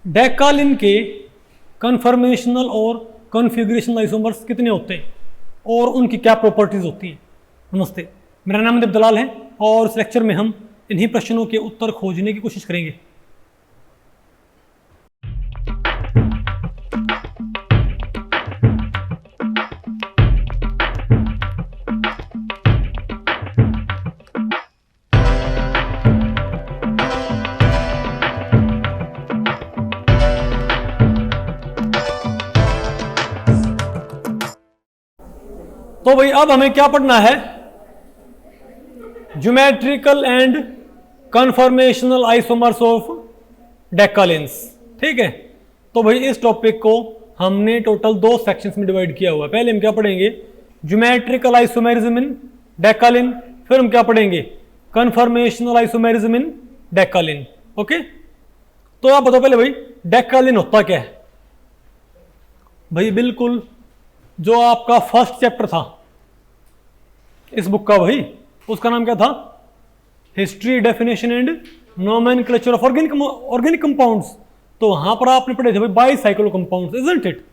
डेकालिन के कन्फर्मेशनल और configurational isomers कितने होते हैं और उनकी क्या प्रॉपर्टीज होती हैं। नमस्ते, मेरा नाम देवदलाल है और इस लेक्चर में हम इन्हीं प्रश्नों के उत्तर खोजने की कोशिश करेंगे। तो भाई अब हमें क्या पढ़ना है, geometrical and conformational isomers of decalins. ठीक है, तो भाई इस टॉपिक को हमने टोटल 2 सेक्शंस में डिवाइड किया हुआ है। पहले हम क्या पढ़ेंगे, ज्योमेट्रिकल आइसोमेरिज्म इन डेकालिन, फिर हम क्या पढ़ेंगे, कन्फर्मेशनल आइसोमेरिज्म इन डेकालिन। ओके, तो आप बताओ पहले भाई डेकालिन होता क्या है। भाई बिल्कुल जो आपका फर्स्ट चैप्टर था इस बुक का, भाई उसका नाम क्या था, history, definition and nomenclature of organic compounds. तो वहां पर आपने पढ़े थे भाई बाईसाइक्लो कंपाउंड्स, इजंट इट।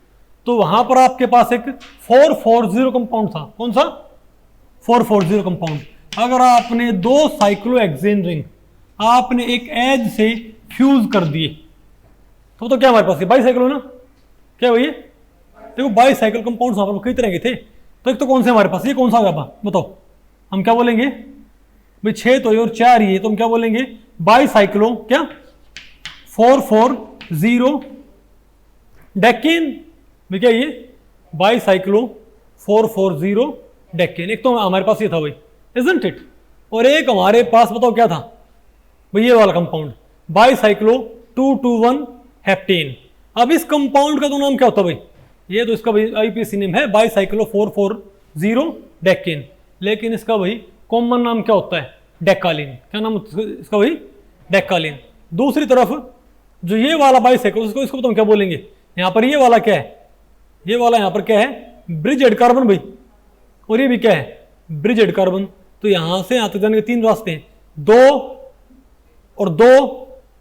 तो वहां पर आपके पास एक 440 कंपाउंड था। कौन सा? 440 कंपाउंड। अगर आपने 2 साइक्लोहेक्सेन रिंग आपने एक एज से फ्यूज कर दिए तो क्या हमारे पास बाईसाइक्लो ना, क्या भैया, देखो बाईसाइकिल कंपाउंड्स वहां पर कई तरह के थे। तो एक तो कौन से हमारे पास, ये कौन सा होगा बताओ, हम क्या बोलेंगे भाई, 6 तो ये और 4 ये, तो हम क्या बोलेंगे, बाईसाइक्लो क्या 440 डेकेन। भाई क्या ये बाईसाइक्लो 440 डेकेन, एक तो हमारे पास ये था भाई, इजंट इट। और एक हमारे पास बताओ क्या था भाई, ये वाला कंपाउंड बाईसाइक्लो 221 हेप्टेन। अब इस कंपाउंड का तो नाम क्या होता भाई, ये तो इसका भाई आईपीसी नेम है बाईसाइक्लो 440 डेकेन, लेकिन इसका भाई कॉमन नाम क्या होता है, डेकालिन। क्या नाम इसका भाई, डेकालिन। दूसरी तरफ जो ये वाला बाईसाइक्लो, इसको तो हम क्या बोलेंगे, यहां पर ये वाला क्या है, ये वाला यहां पर क्या है, ब्रिजेड कार्बन भाई, और ये भी क्या है, ब्रिजेड कार्बन। तो यहां से यहां तक जाने के 3 रास्ते हैं, 2 और 2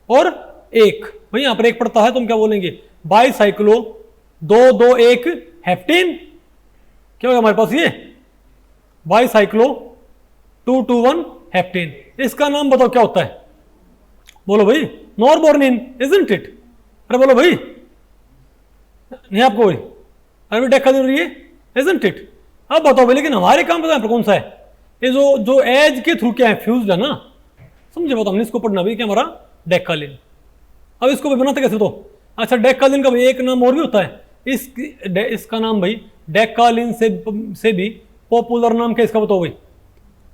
और 1। भाई यहां पर 1 पड़ता है तो हम क्या बोलेंगे, बाईसाइक्लो 221 हेप्टेन। क्या होगा हमारे पास, ये बाईसाइक्लो 221 हेप्टेन। इसका नाम बताओ क्या होता है, बोलो भाई, नॉरबोर्निन, इजंट इट। अरे बोलो भाई, नहीं आपको भाई, अरे डेकालिन ये, इजंट इट। अब बताओ भाई, लेकिन हमारे काम पता है कौन सा है, ये जो एज के थ्रू क्या है, फ्यूज्ड है ना, समझे बताओ, हमने इसको पढ़ना भाई क्या हमारा, डेकालिन। अब इसको भी बनाते कैसे, तो अच्छा डेकालिन का भाई एक नाम और भी होता है, इसका नाम भाई डेकालिन से भी पॉपुलर नाम क्या इसका, बताओ भाई,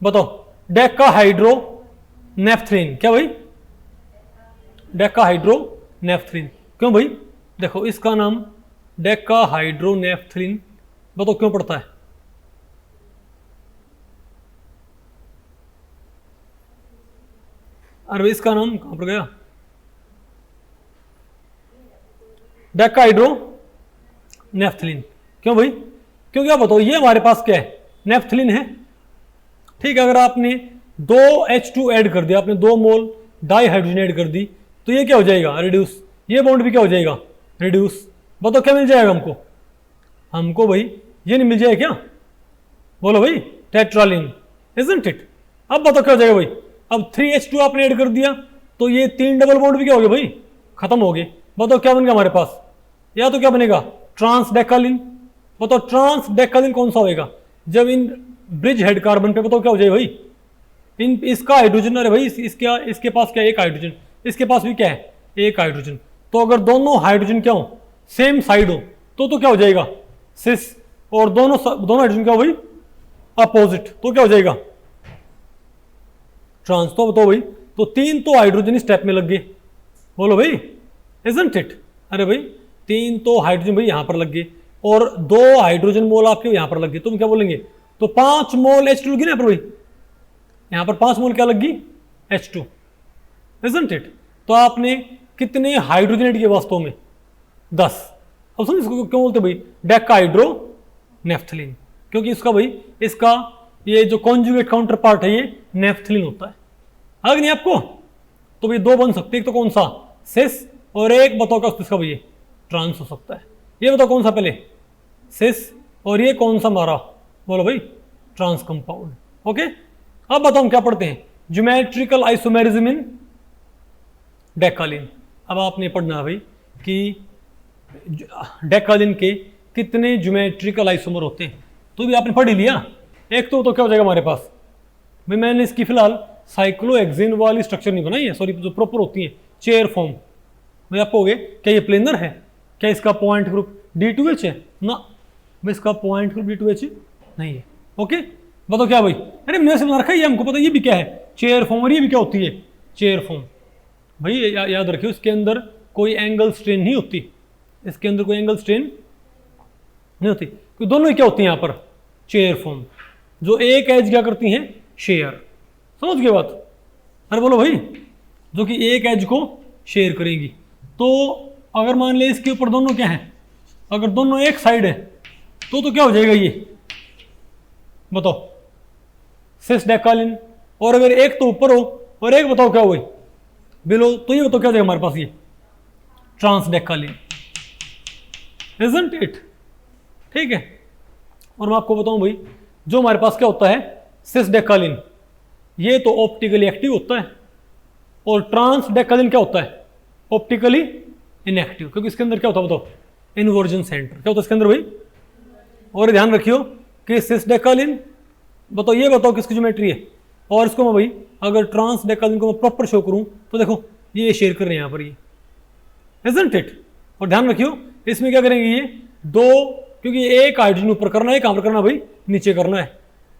बताओ, डेकाहाइड्रो नेफ्थलीन। क्या भाई, डेकाहाइड्रो नेफ्थलीन। क्यों भाई, देखो इसका नाम डेकाहाइड्रो नेफ्थलीन बताओ क्यों पड़ता है, अरे इसका नाम कहां पर गया, डेकाहाइड्रो नेफ्थलीन। क्यों भाई, क्योंकि आप बताओ ये हमारे पास क्या है, नेफ्थलीन है। ठीक है, अगर आपने 2 H2 ऐड कर दिया, आपने 2 मोल डाई हाइड्रोजन ऐड कर दी, तो ये क्या हो जाएगा, रिड्यूस। ये बॉन्ड भी क्या हो जाएगा, रिड्यूस। बताओ क्या मिल जाएगा हमको, हमको भाई ये नहीं मिल जाएगा क्या, बोलो भाई, टेट्रालिन, इजंट इट। अब बताओ क्या हो जाएगा भाई, अब 3H2 आपने ऐड कर दिया तो ये 3 डबल बॉन्ड भी क्या हो गए भाई, खत्म हो गए। बताओ क्या बन गया हमारे पास, या तो क्या बनेगा, ट्रांस डेकालिन। बताओ ट्रांस डेकालिन कौन सा होएगा, जब इन ब्रिज हेड कार्बन पे बताओ क्या हो जाए भाई, इन इसका हाइड्रोजन, अरे भाई इसके पास क्या है, एक हाइड्रोजन, इसके पास भी क्या है, एक हाइड्रोजन। तो अगर दोनों हाइड्रोजन क्या हो, सेम साइड हो, तो क्या हो जाएगा, सिस। और दोनों हाइड्रोजन क्या हो भाई, अपोजिट, तो क्या हो जाएगा, ट्रांस। तो बताओ भाई, तो 3 तो हाइड्रोजन स्टेप में लग गए, बोलो भाई, इजंट इट। अरे भाई 3 तो हाइड्रोजन भाई यहां पर लग गए और 2 हाइड्रोजन मोल आपके यहां पर लग गए, तुम क्या बोलेंगे, तो 5 मोल H2 लगी ना यहाँ पर भाई, यहां पर 5 मोल क्या लग गई, H2, इजंट इट। तो आपने कितने हाइड्रोजन ऐड किए वास्तव में, 10। अब समझ इसको क्यों बोलते भाई, डेकाहाइड्रो नेफ्थलीन, क्योंकि इसका भाई इसका ये जो कॉन्जुगेट काउंटर पार्ट है ये नेफ्थलीन होता है। आ नहीं आपको, तो भाई 2 बन सकते, एक तो कौन सा, सिस, और एक बताओ क्या इसका भैया ट्रांस हो सकता है। ये बताओ कौन सा पहले, सिस, और ये कौन सा हमारा, बोलो भाई ट्रांस कंपाउंड। ओके, अब बताओ हम क्या पढ़ते हैं, ज्योमेट्रिकल आइसोमेरिज्म इन डेकालिन। अब आपने पढ़ना है भाई कि डेकालिन के कितने ज्योमेट्रिकल आइसोमर होते हैं, तो भी आपने पढ़ ही लिया। एक तो क्या हो जाएगा हमारे पास भाई, मैंने इसकी फिलहाल साइक्लोहेक्सेन वाली स्ट्रक्चर नहीं बनाई है, सॉरी, जो प्रॉपर होती है चेयर फॉर्म। भाई आपको हो गए क्या ये प्लेनर है, क्या इसका पॉइंट ग्रुप D2H है ना, भाई इसका पॉइंट ग्रुप D2H नहीं है। ओके, बताओ क्या भाई, अरे मैंने से बना रखा है, ये हमको पता है ये भी क्या है चेयर फॉर्म, और ये भी क्या होती है चेयर फॉर्म। भाई याद रखियो इसके अंदर कोई एंगल स्ट्रेन नहीं होती, इसके अंदर कोई एंगल स्ट्रेन नहीं होती, क्योंकि दोनों ही क्या होती हैं यहाँ पर चेयर फॉर्म, जो एक एज क्या करती हैं शेयर। समझ गए बात, अरे बोलो भाई, जो कि एक एज को शेयर करेंगी। तो अगर मान ले इसके ऊपर दोनों क्या है, अगर दोनों एक साइड है तो क्या हो जाएगा ये बताओ सिस डेकालिन, और अगर एक तो ऊपर हो और एक बताओ क्या हो बिलो, तो ये बताओ क्या हो जाएगा हमारे पास ये ट्रांस डेकालिन, इजंट इट। ठीक है, और मैं आपको बताऊं भाई, जो हमारे पास क्या होता है सिस डेकालिन, ये तो ऑप्टिकली एक्टिव होता है, और ट्रांस डेकालिन क्या होता है ऑप्टिकली इनएक्टिव, क्योंकि इसके अंदर क्या होता है बताओ इन्वर्जन सेंटर क्या होता है इसके अंदर भाई। और ध्यान रखियो कि सिस डेकालिन बताओ, ये बताओ किसकी ज्योमेट्री है, और इसको मैं भाई अगर ट्रांस डेकालिन को मैं प्रॉपर शो करूं तो देखो ये शेयर कर रहे हैं यहाँ पर ये, इजंट इट। और ध्यान रखियो इसमें क्या करेंगे ये दो, क्योंकि एक हाइड्रोजन ऊपर करना है, कहां पर करना भाई नीचे करना है,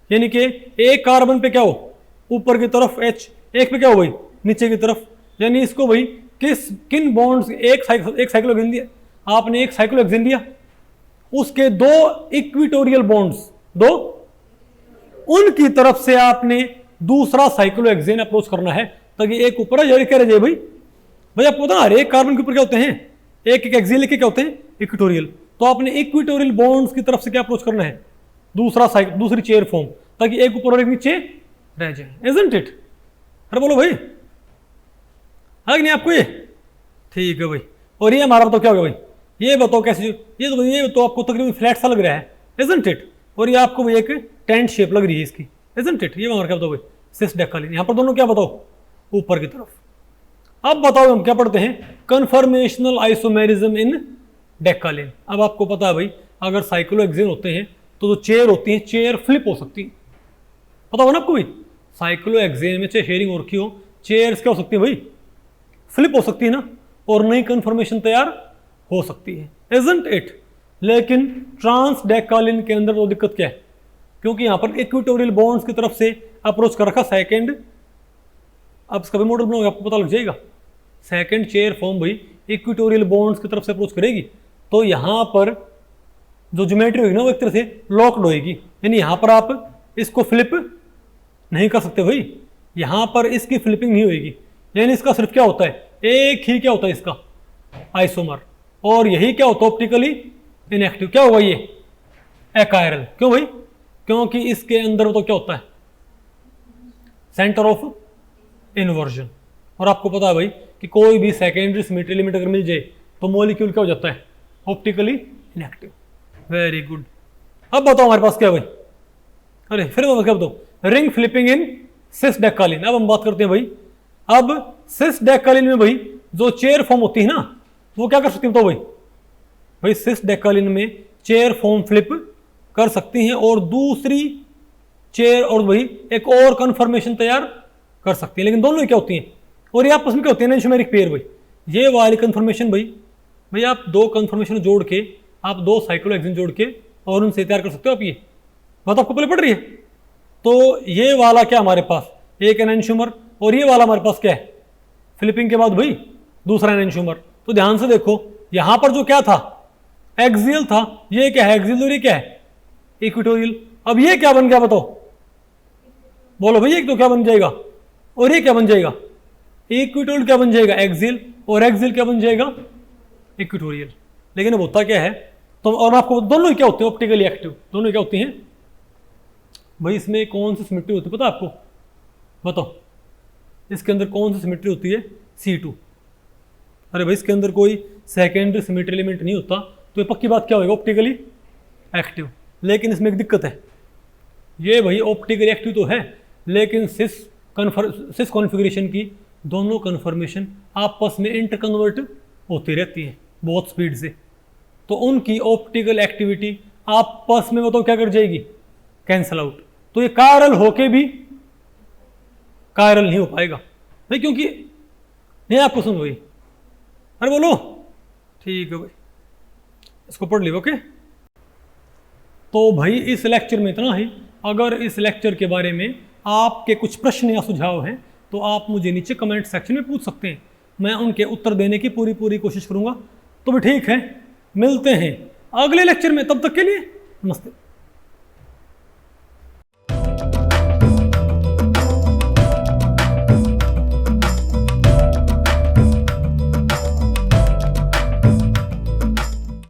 यानी कि एक कार्बन पे क्या हो ऊपर की तरफ H, एक पे क्या हो भाई नीचे की तरफ, यानी इसको भाई किन बॉन्ड्स, एक साइक्लोहेक्सेन दिया आपने, एक साइक्लोहेक्सेन दिया, उसके दो इक्विटोरियल बॉन्ड्स, दो उनकी तरफ से आपने दूसरा साइक्लोहेक्सेन अप्रोच करना है, ताकि एक ऊपर है क्या रह जाए भाई। भाई आपको पता है एक कार्बन के ऊपर क्या होते हैं, एक एक्सियल के क्या होते हैं इक्विटोरियल, तो आपने इक्विटोरियल बॉन्ड्स की तरफ से क्या अप्रोच करना है दूसरी चेयर फॉर्म, ताकि एक ऊपर और एक नीचे रह जाए, इजंट इट। अरे बोलो भाई, है कि नहीं आपको ये, ठीक है भाई। और ये हमारा बताओ क्या होगा भाई, ये बताओ कैसे, ये तो आपको तकरीबन फ्लैट सा लग रहा है, इजंट इट, और ये आपको भाई एक टेंट शेप लग रही है इसकी, इजंट इट। ये हमारा क्या बताओ भाई सिस डेकालिन, यहाँ पर दोनों क्या बताओ ऊपर की तरफ। अब बताओ हम क्या पढ़ते हैं, कन्फर्मेशनल आइसोमेरिज्म इन डेकालिन। अब आपको पता है भाई अगर साइक्लोहेक्सेन होते हैं तो जो चेयर होती है चेयर फ्लिप हो सकती है, पता हो ना आपको भाई, साइक्लोहेक्सेन में चाहे शेयरिंग हो रखी हो, चेयर्स क्या हो सकती है भाई फ्लिप हो सकती है ना, और नई कन्फर्मेशन तैयार हो सकती है, इजंट इट। लेकिन ट्रांस डेकालिन के अंदर वो दिक्कत क्या है, क्योंकि यहां पर इक्विटोरियल बॉन्ड्स की तरफ से अप्रोच कर रखा सेकंड, अब इसका भी मॉडल बनाओगे आपको पता लग जाएगा, सेकंड चेयर फॉर्म भाई इक्विटोरियल बॉन्ड्स की तरफ से अप्रोच करेगी, तो यहां पर जो ज्योमेट्री होगी ना वो एक तरह से लॉक्ड होगी, यानी यहां पर आप इसको फ्लिप नहीं कर सकते भाई, यहां पर इसकी फ्लिपिंग नहीं होगी, यानी इसका सिर्फ क्या होता है एक ही क्या होता है इसका आइसोमर, और यही क्या होता है ऑप्टिकली इनएक्टिव, क्या होगा ये एकायरल। क्यों भाई, क्योंकि इसके अंदर तो क्या होता है सेंटर ऑफ इन्वर्जन, और आपको पता है भाई कि कोई भी सेकेंडरी सिमेट्री एलिमेंट अगर मिल जाए तो मॉलिक्यूल क्या हो जाता है ऑप्टिकली इनएक्टिव। वेरी गुड, अब बताओ हमारे पास क्या है भाई, अरे फिर क्या बताओ रिंग फ्लिपिंग इन सिस डेकालिन। अब हम बात करते हैं भाई, अब सिस डेकालिन में भाई जो चेयर फॉर्म होती है ना वो क्या कर सकती है, तो भाई सिस डेकालिन में चेयर फॉर्म फ्लिप कर सकती हैं, और दूसरी चेयर और भाई एक और कन्फर्मेशन तैयार कर सकती है, लेकिन दोनों ही क्या होती हैं, और ये आपस में क्या होती है एंटिमेरिक पेयर भाई, ये वाली कन्फर्मेशन भाई आप दो कन्फर्मेशन जोड़ के आप दो साइक्लोहेक्सेन जोड़ के और उनसे तैयार कर सकते हो आप, ये बात आपको पहले पड़ रही है। तो ये वाला क्या हमारे पास एक एनेंशियोमर, और ये वाला हमारे पास क्या है फ्लिपिंग के बाद भाई दूसरा एनेंशियोमर। तो ध्यान से देखो यहां पर जो क्या था एक्सियल था, ये क्या है एक्सियल, और ये क्या है इक्विटोरियल। अब ये क्या बन गया बताओ, बोलो भाई एक तो क्या बन जाएगा, और ये क्या बन जाएगा इक्विटोरियल, क्या बन जाएगा एक्सियल, और एक्सियल क्या बन जाएगा इक्विटोरियल। लेकिन अब होता क्या है, तो और आपको दोनों ही क्या होते हैं ऑप्टिकली एक्टिव, दोनों ही क्या होती हैं भाई। इसमें कौन सी सिमेट्री होती है पता है आपको, बताओ इसके अंदर कौन सी सिमेट्री होती है C2, अरे भाई इसके अंदर कोई सेकेंडरी सिमेट्री एलिमेंट नहीं होता, तो ये पक्की बात क्या होगा, ऑप्टिकली एक्टिव। लेकिन इसमें एक दिक्कत है, ये भाई ऑप्टिकली एक्टिव तो है, लेकिन सिस कॉन्फ़िगरेशन की दोनों कन्फर्मेशन आपस में इंटरकन्वर्ट होती रहती है बहुत स्पीड से, तो उनकी ऑप्टिकल एक्टिविटी आपस में बताओ क्या कर जाएगी, कैंसल आउट। तो ये कायरल होके भी कायरल नहीं हो पाएगा भाई, क्योंकि नहीं आपको सुन भाई, अरे बोलो, ठीक है भाई, इसको पढ़ लियो। ओके, तो भाई इस लेक्चर में इतना ही। अगर इस लेक्चर के बारे में आपके कुछ प्रश्न या सुझाव हैं तो आप मुझे नीचे कमेंट सेक्शन में पूछ सकते हैं, मैं उनके उत्तर देने की पूरी कोशिश करूंगा। तो भी ठीक है, मिलते हैं अगले लेक्चर में, तब तक के लिए नमस्ते।